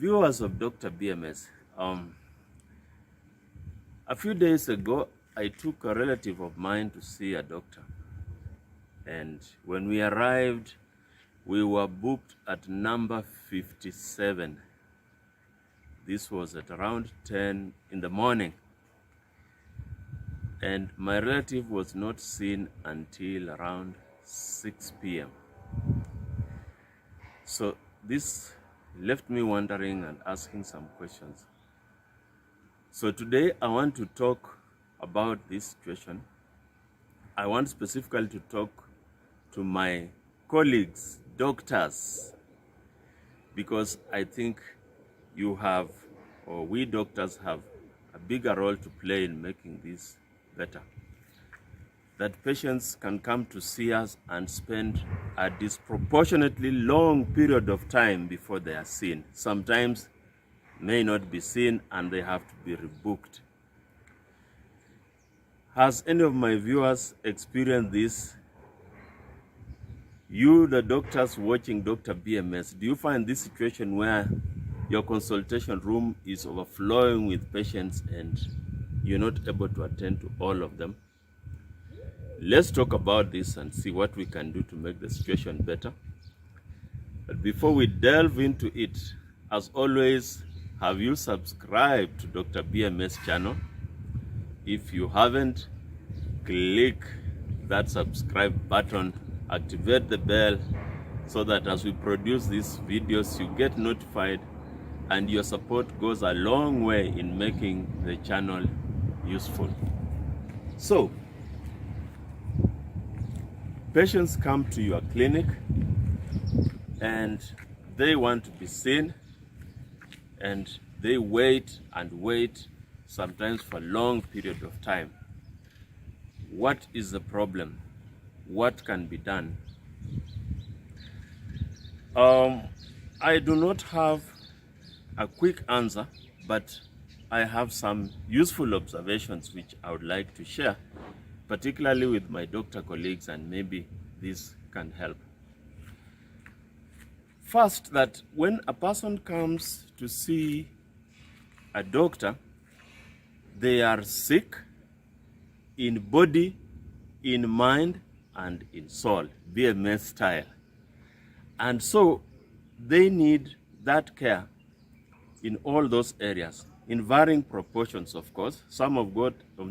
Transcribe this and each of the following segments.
Viewers of Dr. BMS, a few days ago, I took a relative of mine to see a doctor. And when we arrived, we were booked at number 57. This was at around 10 in the morning. And my relative was not seen until around 6 p.m. So this left me wondering and asking some questions. So today I want to talk about this situation. I want specifically to talk to my colleagues, doctors, because I think you have, or we doctors have, a bigger role to play in making this better. That patients can come to see us and spend a disproportionately long period of time before they are seen. Sometimes may not be seen and they have to be rebooked. Has any of my viewers experienced this? You, the doctors watching Dr. BMS, do you find this situation where your consultation room is overflowing with patients and you're not able to attend to all of them? Let's talk about this and see what we can do to make the situation better. But before we delve into it, as always, have you subscribed to Dr. BMS channel? If you haven't, click that subscribe button, activate the bell so that as we produce these videos, you get notified, and your support goes a long way in making the channel useful. So, patients come to your clinic and they want to be seen, and they wait and wait, sometimes for a long period of time. What is the problem? What can be done? I do not have a quick answer, but I have some useful observations which I would like to share, particularly with my doctor colleagues, and maybe this can help. First, that when a person comes to see a doctor, they are sick in body, in mind, and in soul, BMS style. And so they need that care in all those areas, in varying proportions, of course. Some of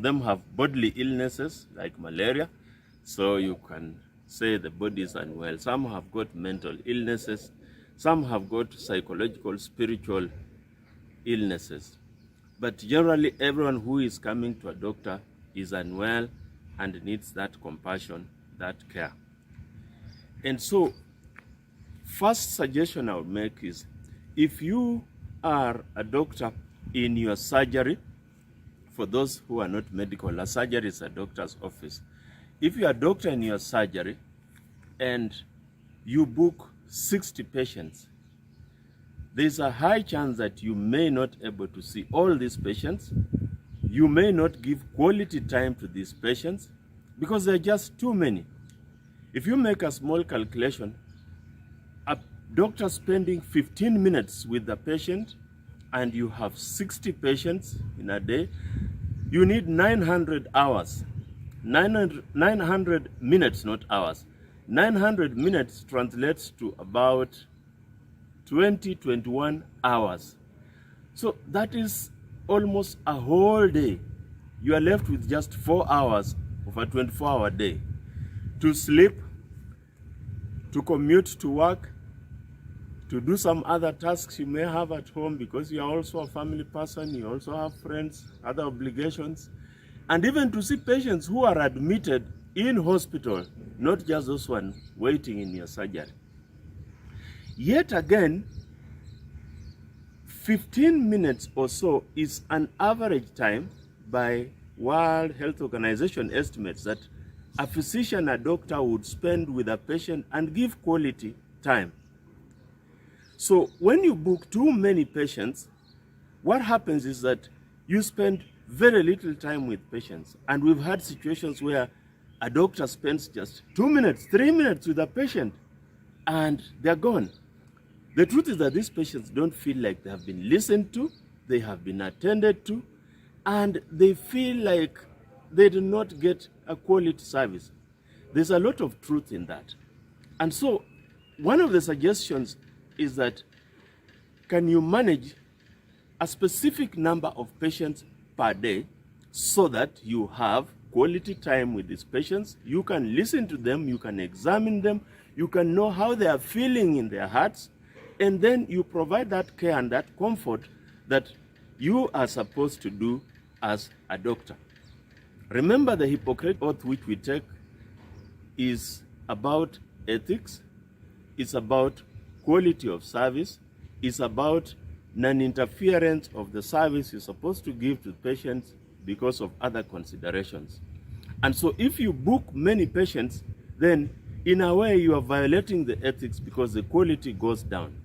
them have bodily illnesses like malaria, so you can say the body is unwell. Some have got mental illnesses. Some have got psychological, spiritual illnesses. But generally, everyone who is coming to a doctor is unwell and needs that compassion, that care. And so, first suggestion I would make is, if you are a doctor in your surgery, for those who are not medical, a surgery is a doctor's office. If you are a doctor in your surgery and you book 60 patients, there's a high chance that you may not be able to see all these patients. You may not give quality time to these patients because there are just too many. If you make a small calculation, a doctor spending 15 minutes with the patient and you have 60 patients in a day, you need 900 hours. 900 minutes, not hours. 900 minutes translates to about 21 hours. So that is almost a whole day. You are left with just 4 hours of a 24-hour day to sleep, to commute to work, to do some other tasks you may have at home because you are also a family person, you also have friends, other obligations, and even to see patients who are admitted in hospital, not just those ones waiting in your surgery. Yet again, 15 minutes or so is an average time by World Health Organization estimates that a physician, a doctor would spend with a patient and give quality time. So when you book too many patients, what happens is that you spend very little time with patients. And we've had situations where a doctor spends just 2 minutes, 3 minutes with a patient and they're gone. The truth is that these patients don't feel like they have been listened to, they have been attended to, and they feel like they do not get a quality service. There's a lot of truth in that. And so one of the suggestions is that, can you manage a specific number of patients per day so that you have quality time with these patients? You can listen to them, you can examine them, you can know how they are feeling in their hearts, and then you provide that care and that comfort that you are supposed to do as a doctor. Remember, the Hippocratic Oath which we take is about ethics, it's about quality of service, it's about non-interference of the service you're supposed to give to patients because of other considerations. And so if you book many patients, then in a way you are violating the ethics because the quality goes down.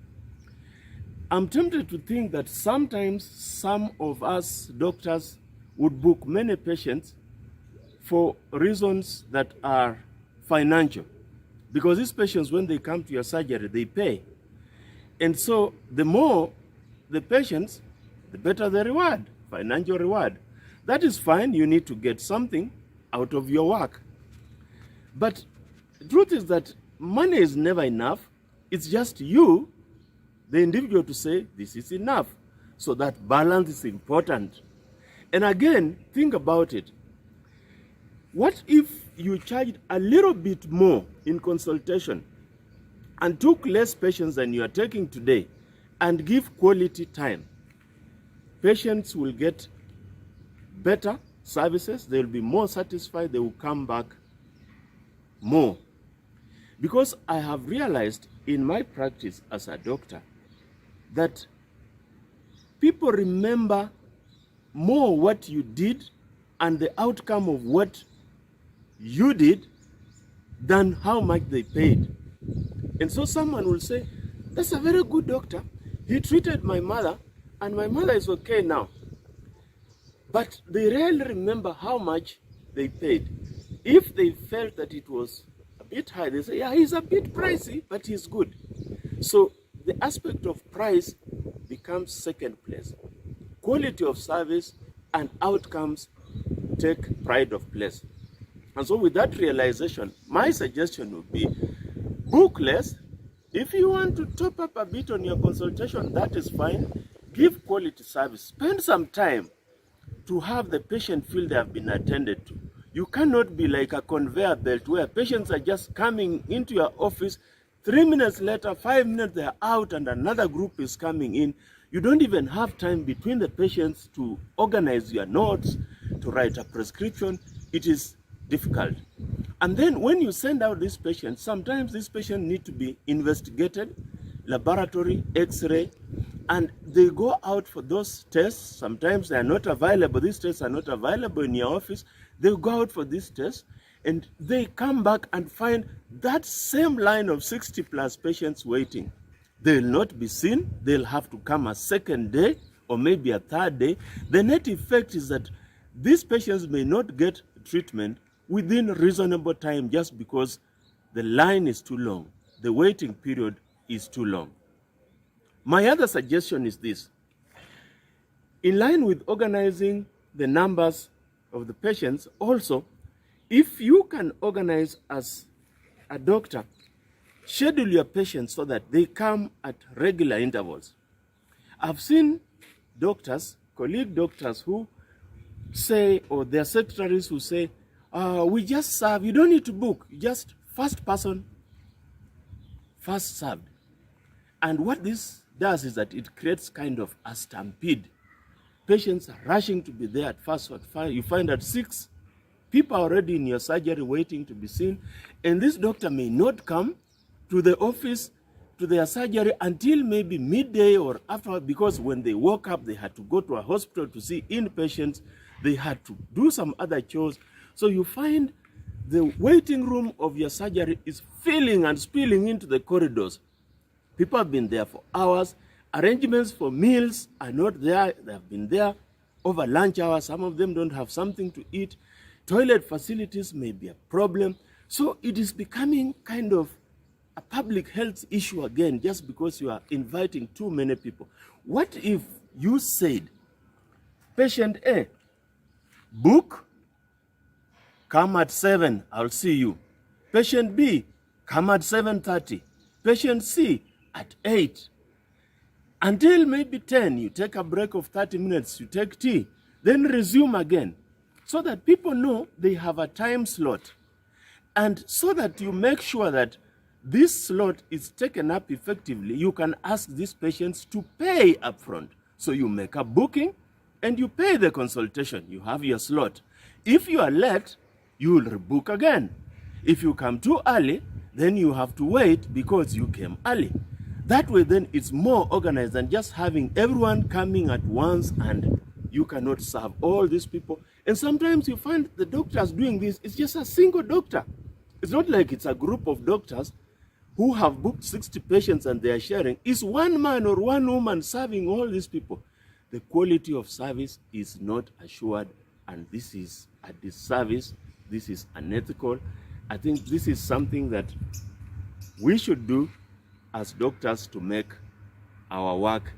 I'm tempted to think that sometimes some of us doctors would book many patients for reasons that are financial. Because these patients, when they come to your surgery, they pay. And so the more the patients, the better the reward, financial reward. That is fine, you need to get something out of your work. But the truth is that money is never enough. It's just you, the individual, to say this is enough. So that balance is important. And again, think about it. What if you charged a little bit more in consultation and took less patients than you are taking today and give quality time? Patients will get better services, they will be more satisfied, they will come back more. Because I have realized in my practice as a doctor that people remember more what you did and the outcome of what you did than how much they paid. And so someone will say, that's a very good doctor. He treated my mother and my mother is okay now. But they rarely remember how much they paid. If they felt that it was a bit high, they say, yeah, he's a bit pricey, but he's good. So the aspect of price becomes second place. Quality of service and outcomes take pride of place. And so with that realization, my suggestion would be book less. If you want to top up a bit on your consultation, that is fine. Give quality service. Spend some time to have the patient feel they have been attended to. You cannot be like a conveyor belt where patients are just coming into your office, 3 minutes later, 5 minutes they're out and another group is coming in. You don't even have time between the patients to organize your notes, to write a prescription. It is difficult. And then when you send out these patients, sometimes these patients need to be investigated, laboratory, x-ray, and they go out for those tests. Sometimes they are not available. These tests are not available in your office. They go out for these tests and they come back and find that same line of 60 plus patients waiting. They will not be seen. They'll have to come a second day or maybe a third day. The net effect is that these patients may not get treatment within reasonable time just because the line is too long. The waiting period is too long. My other suggestion is this. In line with organizing the numbers of the patients, also, if you can organize as a doctor, schedule your patients so that they come at regular intervals. I've seen doctors, colleague doctors who say, or their secretaries who say, we just serve, you don't need to book, just first person, first served. And what this does is that it creates kind of a stampede. Patients are rushing to be there at first. You find that 6 people are already in your surgery waiting to be seen, and this doctor may not come to the office, to their surgery until maybe midday or after, because when they woke up, they had to go to a hospital to see inpatients, they had to do some other chores. So you find the waiting room of your surgery is filling and spilling into the corridors. People have been there for hours. Arrangements for meals are not there. They have been there over lunch hours. Some of them don't have something to eat. Toilet facilities may be a problem. So it is becoming kind of a public health issue again just because you are inviting too many people. What if you said, patient A, book, come at 7, I'll see you. Patient B, come at 7:30. Patient C, at 8. Until maybe 10, you take a break of 30 minutes, you take tea, then resume again, so that people know they have a time slot. And so that you make sure that this slot is taken up effectively, you can ask these patients to pay upfront. So you make a booking and you pay the consultation. You have your slot. If you are late, you will rebook again. If you come too early, then you have to wait because you came early. That way then it's more organized than just having everyone coming at once and you cannot serve all these people. And sometimes you find the doctors doing this, it's just a single doctor. It's not like it's a group of doctors who have booked 60 patients and they are sharing. It's one man or one woman serving all these people. The quality of service is not assured, and this is a disservice. This is unethical. I think this is something that we should do as doctors to make our work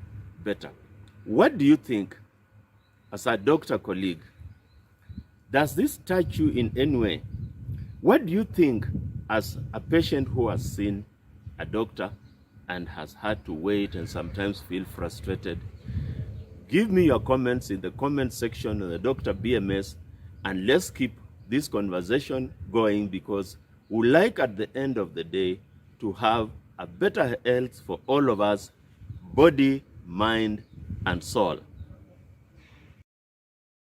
better. What do you think as a doctor colleague? Does this touch you in any way? What do you think as a patient who has seen a doctor and has had to wait and sometimes feel frustrated? Give me your comments in the comment section of the Dr. BMS, and let's keep this conversation going, because we like at the end of the day to have a better health for all of us, body, mind, and soul.